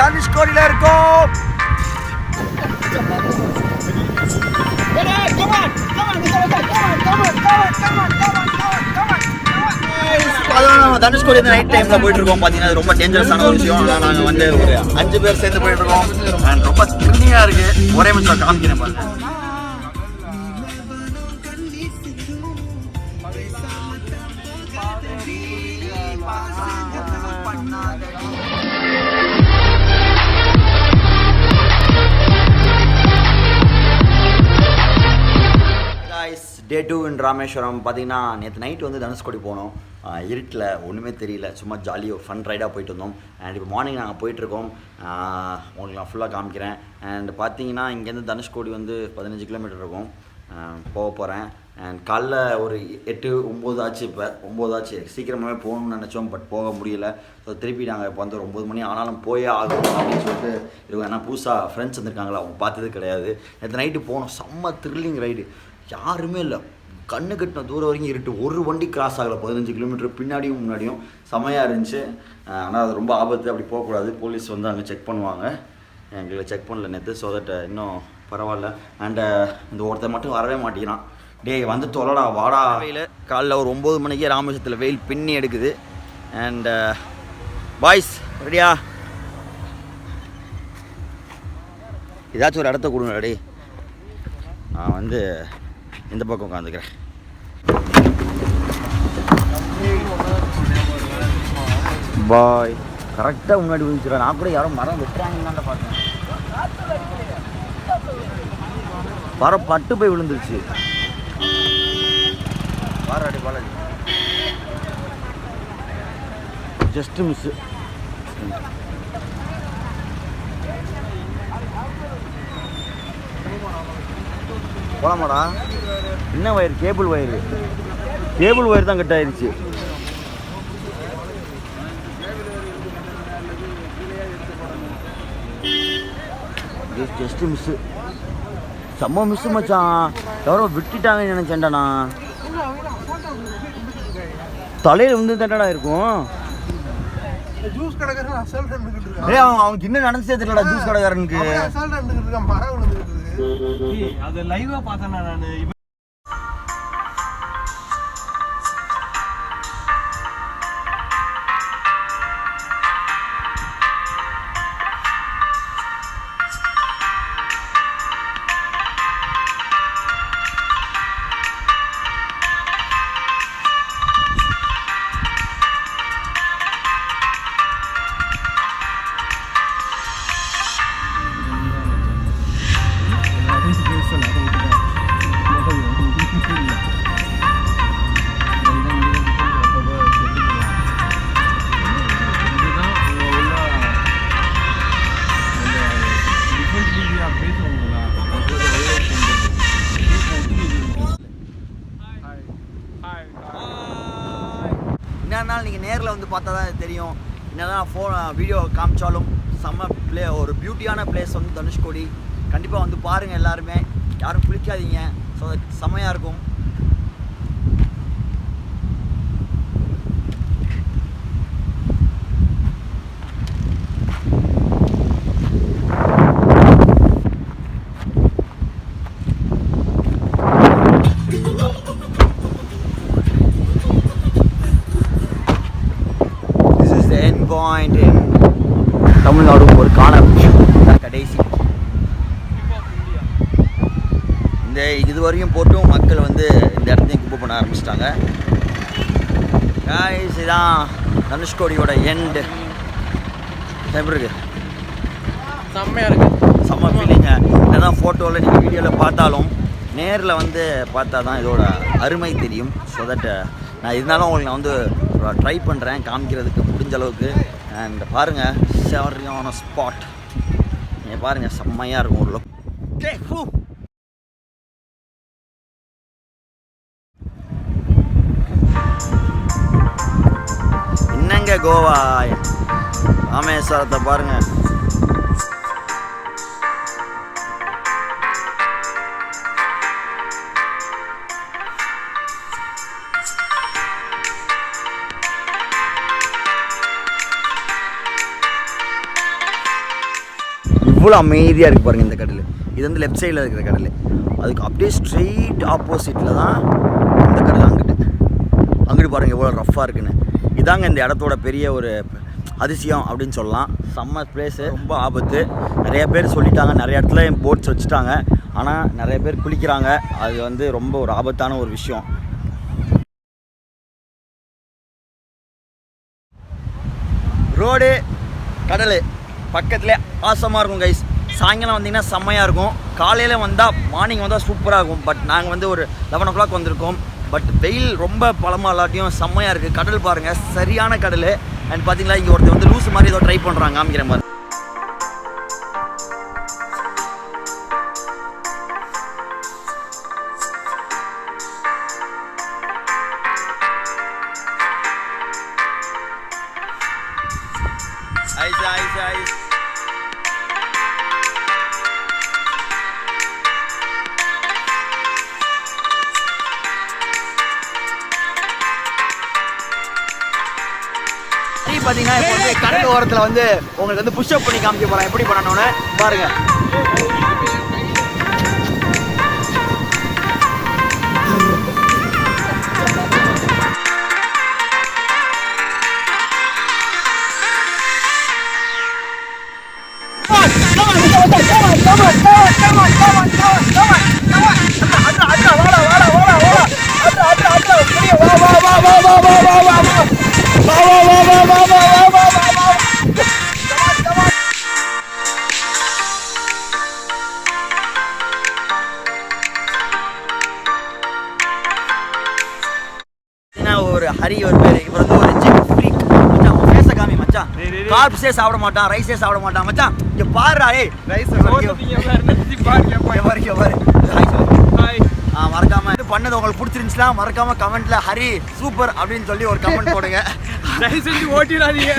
தனுஷ்கோடியில் இருக்கோம். தனுஷ்கோடி நைட் டைமில் போயிட்டு இருக்கோம். பார்த்தீங்கன்னா ரொம்ப டேஞ்சரஸான ஒரு விஷயம். ஆனால் நாங்கள் வந்து ஒரு 5 பேர் சேர்ந்து போயிட்டு இருக்கோம். ரொம்ப த்ரில்லிங்காக இருக்குது. ஒரே நிமிஷம் காமிக்கிறேன் பாருங்க. டே 2 இன் ராமேஸ்வரம். பார்த்தீங்கன்னா நேற்று நைட்டு வந்து தனுஷ்கோடி போனோம். இருட்டில் ஒன்றுமே தெரியல, சும்மா ஜாலியாக ஃபன் ரைடாக போயிட்டு வந்தோம். அண்ட் இப்போ மார்னிங் நாங்கள் போயிட்டுருக்கோம். உங்களுக்கு நான் ஃபுல்லாக காமிக்கிறேன். அண்ட் பார்த்தீங்கன்னா இங்கேருந்து தனுஷ்கோடி வந்து 15 கிலோமீட்டர் இருக்கும். போக போகிறேன். அண்ட் காலைல ஒரு 8-9 ஆச்சு. இப்போ 9 ஆச்சு. சீக்கிரமாகவே போகணும்னு நினச்சோம், பட் போக முடியல. ஸோ திருப்பி நாங்கள் இப்போ வந்து ஒரு 9 மணி ஆனாலும் போயே ஆகணும் அப்படின்னு சொல்லிட்டு இருக்கோம். ஏன்னா புதுசாக ஃப்ரெண்ட்ஸ் வந்துருக்காங்களா, அவங்க பார்த்தது கிடையாது. நேற்று நைட்டு போனோம். செம்ம த்ரில்லிங் ரைடு. யாருமே இல்லை, கண்ணு கட்டின தூரம் வரைக்கும் இருட்டு. ஒரு வண்டி கிராஸ் ஆகலை. 15 கிலோமீட்டர் பின்னாடியும் முன்னாடியும் செமையாக இருந்துச்சு. ஆனால் அது ரொம்ப ஆபத்து, அப்படி போகக்கூடாது. போலீஸ் வந்து அங்கே செக் பண்ணுவாங்க. எங்களை செக் பண்ணல நேற்று. ஸோ தட் இன்னும் பரவாயில்ல. அண்டு இந்த ஒருத்தர் மட்டும் வரவே மாட்டேங்கிறான். டேய் வந்து தொலைடா வாடா. வெயில் காலைல ஒரு 9 மணிக்கே ராமேஸ்வரத்தில் வெயில் பின்னி எடுக்குது. அண்டு பாய்ஸ் ரெடியா? ஏதாச்சும் ஒரு இடத்த கொடுங்க. டே நான் வந்து இந்த பக்கம் உட்காந்துக்கிறேன். பாய் கரெக்டாக முன்னாடி விழுந்துச்சுடா. நான் கூட யாரும் மரம் வெட்டுறாங்கன்னு பார்த்தேன். மரம் பட்டு போய் விழுந்துருச்சு. Baradei பாலாடி just miss. போலாமாடா? என்ன வயர்? கேபிள் ஒயர் தான் கட் ஆயிடுச்சு. Just miss. செம்ம மிஸ்ஸு மச்சான். எவரோ விட்டுட்டாங்கன்னு நினைச்சேன்டாண்ணா. தலையில் வந்து தண்டடா இருக்கும். ஜூஸ் கடைக்காரன் அவனுக்கு இன்னும் நடந்துச்சே தெரியலடா. ஜூஸ் கடைக்காரனுக்கு அது லைவா பார்த்தேன் நான். என்னன்னா நீங்கள் நேரில் வந்து பார்த்தா தான் தெரியும். என்னதான் வீடியோ காமிச்சாலும் செம்ம ஒரு பியூட்டியான பிளேஸ் வந்து தனுஷ்கோடி. கண்டிப்பாக வந்து பாருங்கள் எல்லாருமே. யாரும் குளிக்காதீங்க. ஸோ செம்மையாக இருக்கும். தமிழ்நாடு ஒரு காணல் கடைசி. இந்த இதுவரையும் போட்டும் மக்கள் வந்து இந்த இடத்தையும் குப்பை பண்ண ஆரம்பிச்சிட்டாங்க. இதுதான் தனுஷ்கோடியோட எண்டு. எப்படி இருக்கு? செம்மையாக இருக்குது. செம்ம ஃபீலிங்க. என்னதான் ஃபோட்டோவில் நீங்கள் வீடியோவில் பார்த்தாலும் நேரில் வந்து பார்த்தா தான் இதோட அருமை தெரியும். ஸோ தட் நான் இருந்தாலும் உங்களுக்கு நான் வந்து ட்ரை பண்ணுறேன் காமிக்கிறதுக்கு முடிஞ்ச அளவுக்கு. அண்ட் பாருங்கள், சரியான ஸ்பாட். நீங்கள் பாருங்கள், செம்மையாக இருக்கும் ஒரு லுக். என்னங்க கோவா ராமேஸ்வரத்தை பாருங்கள். எவ்வளோ அமைதியாக இருக்குது பாருங்கள் இந்த கடல். இது வந்து லெஃப்ட் சைடில் இருக்கிற கடல். அதுக்கு அப்படியே ஸ்ட்ரெயிட் ஆப்போசிட்டில் தான் இந்த கடல். அங்கிட்டு பாருங்கள் எவ்வளோ ரஃப்பாக இருக்குன்னு. இதாங்க இந்த இடத்தோட பெரிய ஒரு அதிசயம் அப்படின்னு சொல்லலாம். செம்ம பிளேஸு, ரொம்ப ஆபத்து. நிறைய பேர் சொல்லிட்டாங்க, நிறைய இடத்துல போட்ஸ் வச்சுட்டாங்க, ஆனால் நிறைய பேர் குளிக்கிறாங்க. அது வந்து ரொம்ப ஒரு ஆபத்தான ஒரு விஷயம். ரோடு கடல் பக்கத்துலேயே ஆசமாக இருக்கும் கைஸ். சாயங்காலம் வந்தீங்கன்னா செம்மையாக இருக்கும். காலையில் வந்தால் மார்னிங் வந்தால் சூப்பராக இருக்கும். பட் நாங்கள் வந்து ஒரு 11 o'clock வந்திருக்கோம். பட் வெயில் ரொம்ப பலமாக இல்லாட்டியும் செம்மையாக இருக்குது. கடல் பாருங்கள், சரியான கடல். அண்ட் பார்த்தீங்களா இங்கே ஒருத்தர் வந்து லூஸ் மாதிரி ஏதோ ட்ரை பண்ணுறாங்க, காமிக்கிற மாதிரி. ஐஸ் பார்த்தீங்கன்னா இப்போ வந்து கடல் ஓரத்தில் வந்து உங்களுக்கு வந்து புஷ்அப் பண்ணி காமிக்க போகிறேன். எப்படி பண்ணணும்னு பாருங்கள். ஒரு ஹரி ஒரு பேர், இவர் வந்து ஒரு ஜிம் ஃப்ரீக் மச்சான். அவன் ஃபேஸை காமி மச்சான். கார்ப்ஸே சாப்பிட மாட்டான், ரைஸே சாப்பிட மாட்டான் மச்சான். இங்கே பாருடா, ஏய் ரைஸ் மறக்காம இது பண்ணது உங்களுக்கு பிடிச்சிருந்துச்சுன்னா மறக்காம கமெண்ட்ல ஹரி சூப்பர் அப்படின்னு சொல்லி ஒரு கமெண்ட் போடுங்க. தயவு செஞ்சு ஓட்டிடாதீங்க.